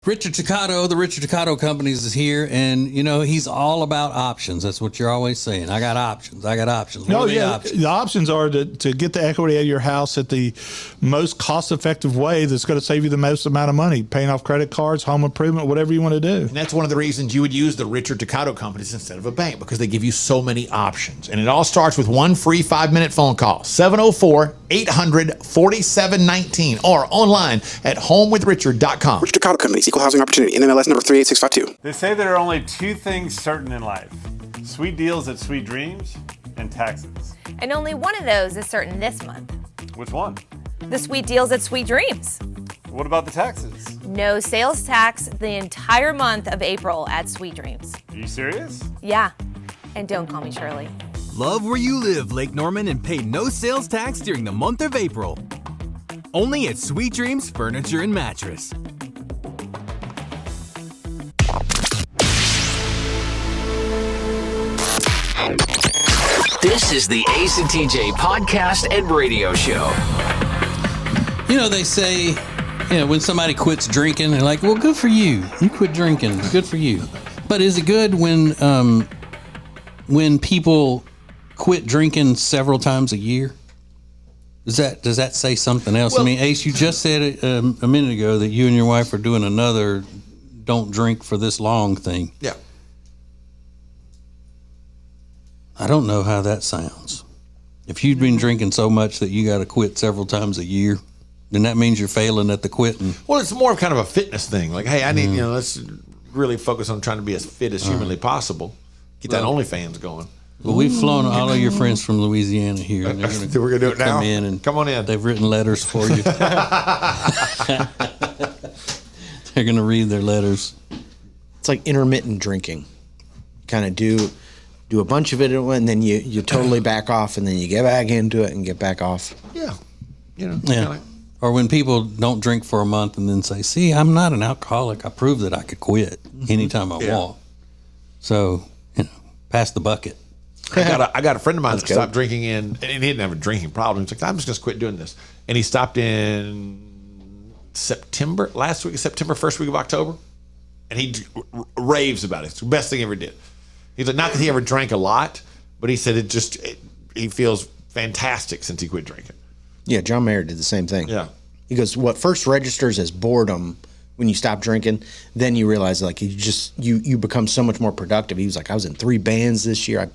Richard Toccato, the Richard Toccato Companies is here, and you know he's all about options. That's what you're always saying. I got options. I got options. What are the options? The options are to get the equity out of your house at the most cost-effective way that's going to save you the most amount of money, paying off credit cards, home improvement, whatever you want to do. And that's one of the reasons you would use the Richard Toccato Companies instead of a bank, because they give you so many options. And it all starts with one free 5-minute phone call, 704-800-4719, or online at homewithrichard.com. Richard Toccato Companies, Equal Housing Opportunity, NMLS number 38652. They say there are only two things certain in life: sweet deals at Sweet Dreams and taxes. And only one of those is certain this month. Which one? The sweet deals at Sweet Dreams. What about the taxes? No sales tax the entire month of April at Sweet Dreams. Are you serious? Yeah. And don't call me Shirley. Love where you live, Lake Norman, and pay no sales tax during the month of April. Only at Sweet Dreams Furniture and Mattress. This is the Ace and TJ podcast and radio show. You know, they say, when somebody quits drinking, they're like, well, good for you. You quit drinking. Good for you. But is it good when people quit drinking several times a year? Does that say something else? Well, I mean, Ace, you just said a minute ago that you and your wife are doing another don't drink for this long thing. Yeah. I don't know how that sounds. If you've been drinking so much that you got to quit several times a year, then that means you're failing at the quitting. Well, it's more of kind of a fitness thing. Like, hey, I need, let's really focus on trying to be as fit as humanly possible. Get that OnlyFans going. Well, we've flown all of your friends from Louisiana here. And we're going to do it now? Come on in. They've written letters for you. They're going to read their letters. It's like intermittent drinking. Kind of do a bunch of it, and then you totally back off, and then you get back into it and get back off. Yeah. Or when people don't drink for a month and then say, see, I'm not an alcoholic. I proved that I could quit anytime I want. So, pass the bucket. I got a friend of mine that stopped drinking and he didn't have a drinking problem. He's like, I'm just going to quit doing this. And he stopped in September, last week of September, first week of October. And he raves about it. It's the best thing he ever did. He's like, not that he ever drank a lot, but he said he feels fantastic since he quit drinking. Yeah, John Mayer did the same thing. Yeah. He goes, what first registers as boredom when you stop drinking, then you realize like you become so much more productive. He was like, I was in 3 bands this year. I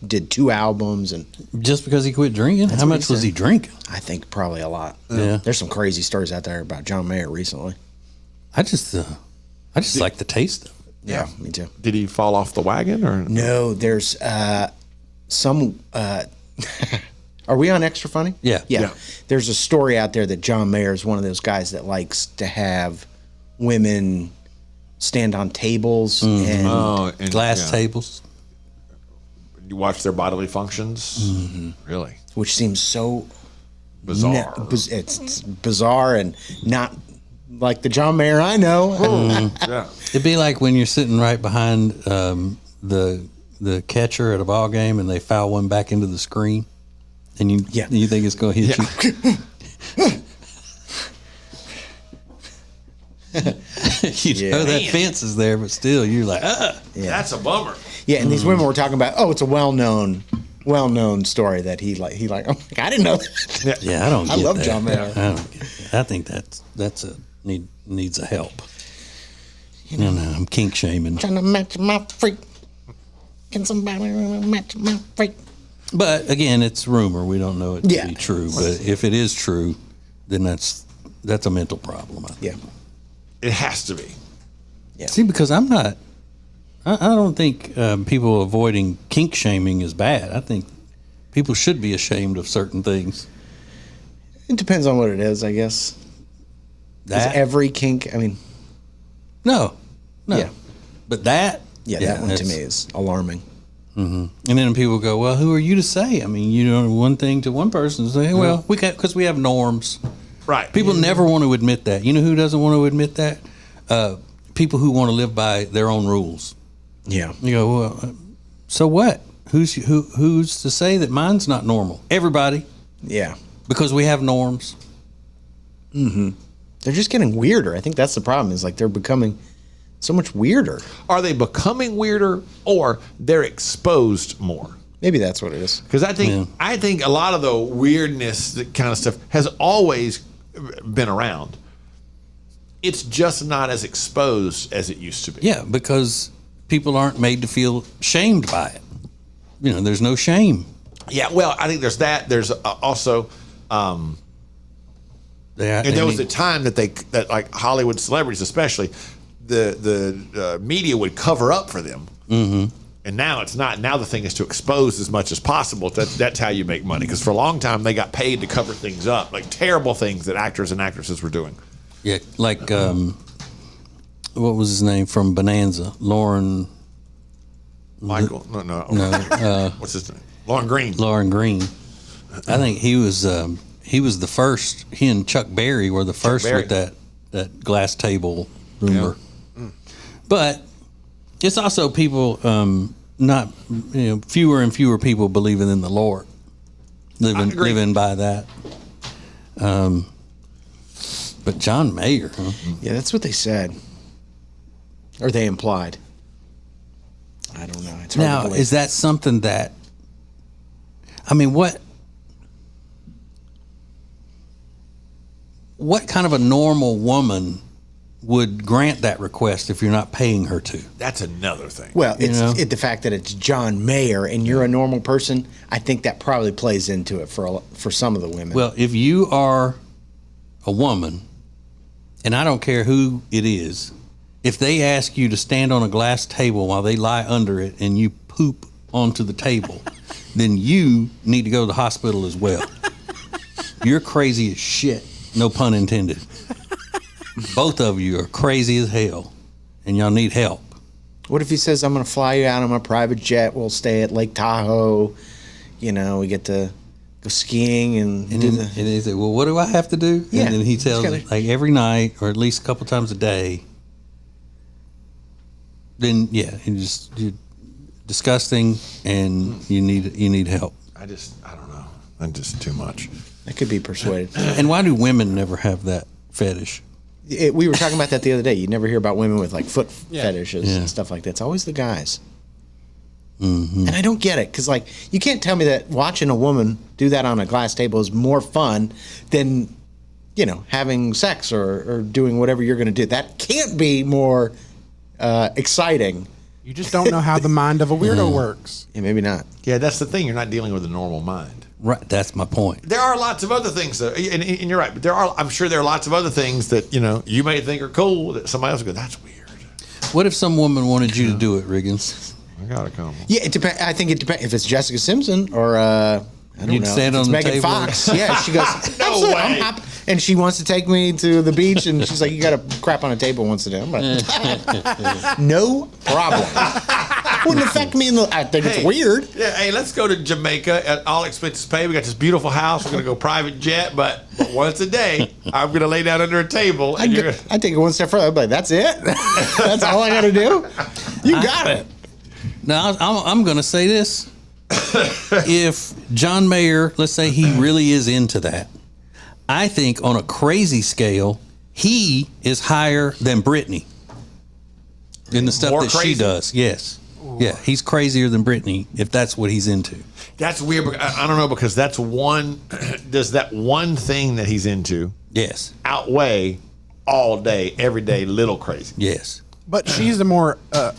did 2 albums. And just because he quit drinking? How much was he drinking? I think probably a lot. Yeah. There's some crazy stories out there about John Mayer recently. I just like the taste of it. Yeah, me too. Did he fall off the wagon or no? There's some. Are we on Extra Funny? Yeah. There's a story out there that John Mayer is one of those guys that likes to have women stand on tables and glass tables. You watch their bodily functions. Mm-hmm. Really, which seems so bizarre. It's bizarre and not like the John Mayer I know. Yeah. It'd be like when you're sitting right behind the catcher at a ball game and they foul one back into the screen, and you think it's going to hit you. You know that fence is there, but still you're like, that's a bummer. Yeah, and these women were talking about, it's a well-known story that he like. I'm like, I didn't know that. Yeah, I don't. I love that. John Mayer. I don't get that. I think that's needs a help. I'm kink shaming. Trying to match my freak. Can somebody match my freak? But again, it's rumor. We don't know it to be true. But if it is true, then that's a mental problem. I think. Yeah, it has to be. Yeah. See, because I don't think people avoiding kink shaming is bad. I think people should be ashamed of certain things. It depends on what it is, I guess. Is every kink? I mean, no. Yeah, but that. Yeah, that one to me is alarming. Mm-hmm. And then people go, well, who are you to say? I mean, one thing to one person say, well, because we have norms. Right. People never want to admit that. You know who doesn't want to admit that? People who want to live by their own rules. Yeah. You go, well, so what? Who's to say that mine's not normal? Everybody. Yeah. Because we have norms. Mm-hmm. They're just getting weirder. I think that's the problem. Is like they're becoming so much weirder. Are they becoming weirder, or they're exposed more? Maybe that's what it is. Because I think a lot of the weirdness, that kind of stuff, has always been around. It's just not as exposed as it used to be. Yeah, because people aren't made to feel shamed by it. You know, there's no shame. Yeah, well, I think there's that. There's also, and there was a time that like Hollywood celebrities, especially, the media would cover up for them. Mm-hmm. And now it's not. Now the thing is to expose as much as possible. That's how you make money. Because for a long time they got paid to cover things up, like terrible things that actors and actresses were doing. Yeah, like what was his name from Bonanza? Lauren. Michael? No. What's his name? Lauren Green. Lauren Green. I think he was the first. He and Chuck Berry were the first with that glass table rumor. Yeah. But it's also people not fewer and fewer people believing in the Lord, living by that. But John Mayer, huh? Yeah, that's what they said, or they implied. I don't know. It's hard now, to believe. is that something that? I mean, what kind of a normal woman would grant that request if you're not paying her to? That's another thing. Well, it's the fact that it's John Mayer and you're a normal person. I think that probably plays into it for some of the women. Well, if you are a woman, and I don't care who it is, if they ask you to stand on a glass table while they lie under it and you poop onto the table, then you need to go to the hospital as well. You're crazy as shit. No pun intended. Both of you are crazy as hell, and y'all need help. What if he says, I'm going to fly you out on my private jet, we'll stay at Lake Tahoe, we get to go skiing and he said, well, what do I have to do? Yeah, and then he tells me, like, every night or at least a couple times a day. Then, yeah, you're disgusting, and you need help. I don't know. I'm just too much. That could be persuaded. And why do women never have that fetish? We were talking about that the other day. You never hear about women with like foot fetishes and stuff like that. It's always the guys. Mm-hmm. And I don't get it because like you can't tell me that watching a woman do that on a glass table is more fun than having sex or doing whatever you're going to do. That can't be more exciting. You just don't know how the mind of a weirdo works. Yeah, maybe not. Yeah, that's the thing. You're not dealing with a normal mind. Right, that's my point. There are lots of other things, though, and you're right. But I'm sure there are lots of other things that you may think are cool that somebody else will go, that's weird. What if some woman wanted you to do it, Riggins? I gotta come. Yeah, it depends. I think it depends if it's Jessica Simpson or I don't know. Stand if it's on the Megan table. Fox. Yeah, she goes. No "Absolutely, way." I'm happy." And she wants to take me to the beach, and she's like, "You got to crap on a table once a day." I'm like, "No problem." Wouldn't affect me I think it's weird. Yeah, hey, let's go to Jamaica at all expenses paid. We got this beautiful house. We're gonna go private jet, but once a day, I'm gonna lay down under a table. I take it one step further. I'm like, "That's it? That's all I got to do? You got it." Now, I'm going to say this. If John Mayer, let's say he really is into that, I think on a crazy scale, he is higher than Britney in the stuff More that crazy? she does. Yes. Yeah, he's crazier than Britney if that's what he's into. That's weird. I don't know, because that's one. Does that one thing that he's into outweigh all day, every day, little crazy? Yes. But she's the more,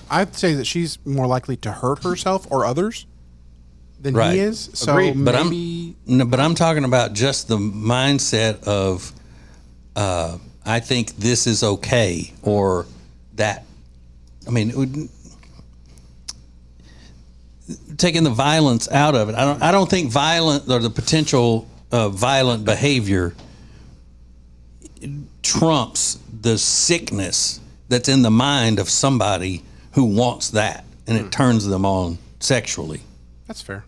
I'd say that she's more likely to hurt herself or others than he is. So Agreed. maybe. But I'm talking about just the mindset of, I think this is okay, or that. I mean, taking the violence out of it. I don't think violent or the potential of violent behavior trumps the sickness that's in the mind of somebody who wants that, and it turns them on sexually. That's fair.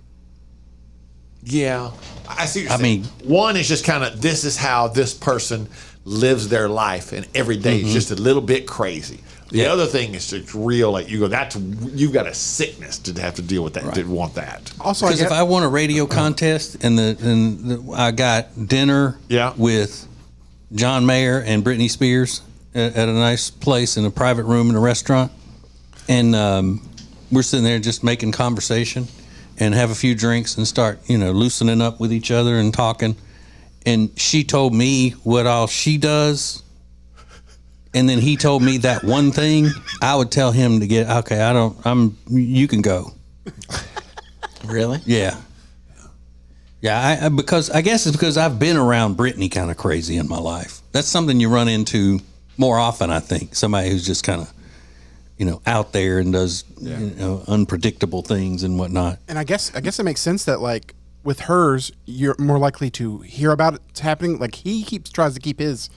Yeah, I see what you're saying. One is just kind of, this is how this person lives their life, and every day is just a little bit crazy. The other thing is just real, like you go, you've got a sickness to have to deal with that, to want that. Also, because if I won a radio contest and I got dinner with John Mayer and Britney Spears at a nice place in a private room in a restaurant. And we're sitting there just making conversation and have a few drinks and start, loosening up with each other and talking. And she told me what all she does. And then he told me that one thing. I would tell him to get, okay, you can go. Really? Yeah. Yeah, because I guess it's because I've been around Britney kind of crazy in my life. That's something you run into more often, I think. Somebody who's just kind of, out there and does unpredictable things and whatnot. And I guess it makes sense that like with hers, you're more likely to hear about it happening. Like he tries to keep his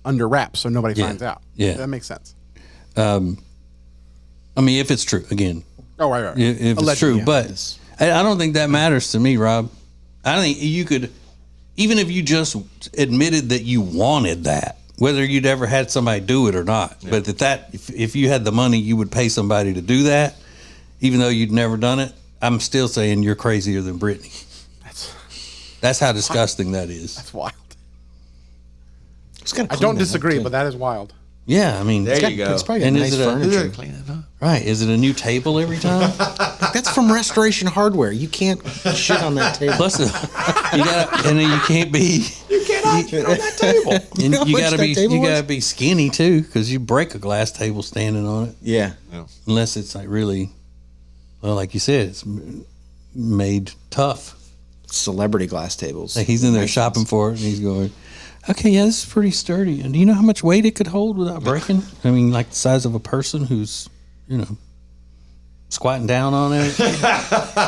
under wraps so nobody finds out. Yeah, that makes sense. I mean, if it's true, again. Oh, right. If it's true, but I don't think that matters to me, Rob. I think you could, even if you just admitted that you wanted that, whether you'd ever had somebody do it or not, but if you had the money, you would pay somebody to do that, even though you'd never done it. I'm still saying you're crazier than Britney. That's how disgusting that is. That's wild. I don't disagree, but that is wild. Yeah, I mean, there you go. It's probably nice furniture. Right? Is it a new table every time? That's from Restoration Hardware. You can't shit on that table. Plus, and then you can't be. You cannot shit on that table. And you gotta be skinny too, because you break a glass table standing on it. Yeah. Unless it's like really, well, like you said, it's made tough. Celebrity glass tables. Like he's in there shopping for it, and he's going, okay, yeah, this is pretty sturdy. And do you know how much weight it could hold without breaking? I mean, like the size of a person who's, squatting down on it.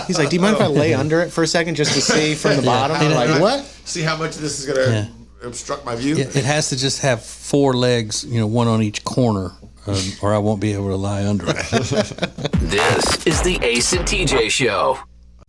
He's like, do you mind if I lay under it for a second just to see from the bottom? Like, what? See how much of this is going to obstruct my view? It has to just have 4 legs, one on each corner, or I won't be able to lie under it. This is the Ace and TJ Show.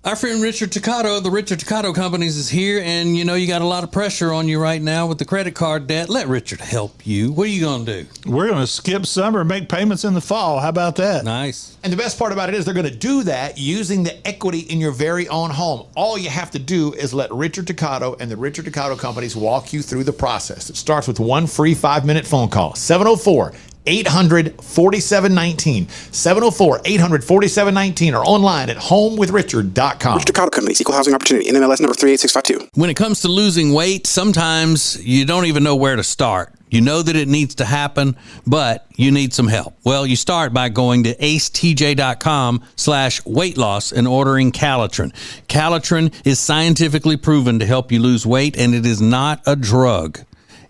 Our friend Richard Toccato, the Richard Toccato Companies, is here, and you got a lot of pressure on you right now with the credit card debt. Let Richard help you. What are you going to do? We're going to skip summer and make payments in the fall. How about that? Nice. And the best part about it is they're going to do that using the equity in your very own home. All you have to do is let Richard Toccato and the Richard Toccato Companies walk you through the process. It starts with one free 5-minute phone call, 704-800-4719, 704-800-4719, or online at homewithrichard.com. Richard Toccato Companies, Equal Housing Opportunity, NMLS number 38652. When it comes to losing weight, sometimes you don't even know where to start. You know that it needs to happen, but you need some help. Well, you start by going to acetj.com/weight loss and ordering Calitrin. Calitrin is scientifically proven to help you lose weight, and it is not a drug.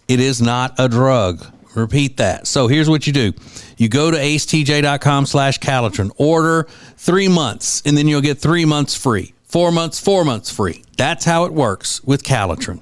It is not a drug. Repeat that. So here's what you do. You go to acetj.com/Calitrin, order 3 months, and then you'll get 3 months free. 4 months free. That's how it works with Calitrin.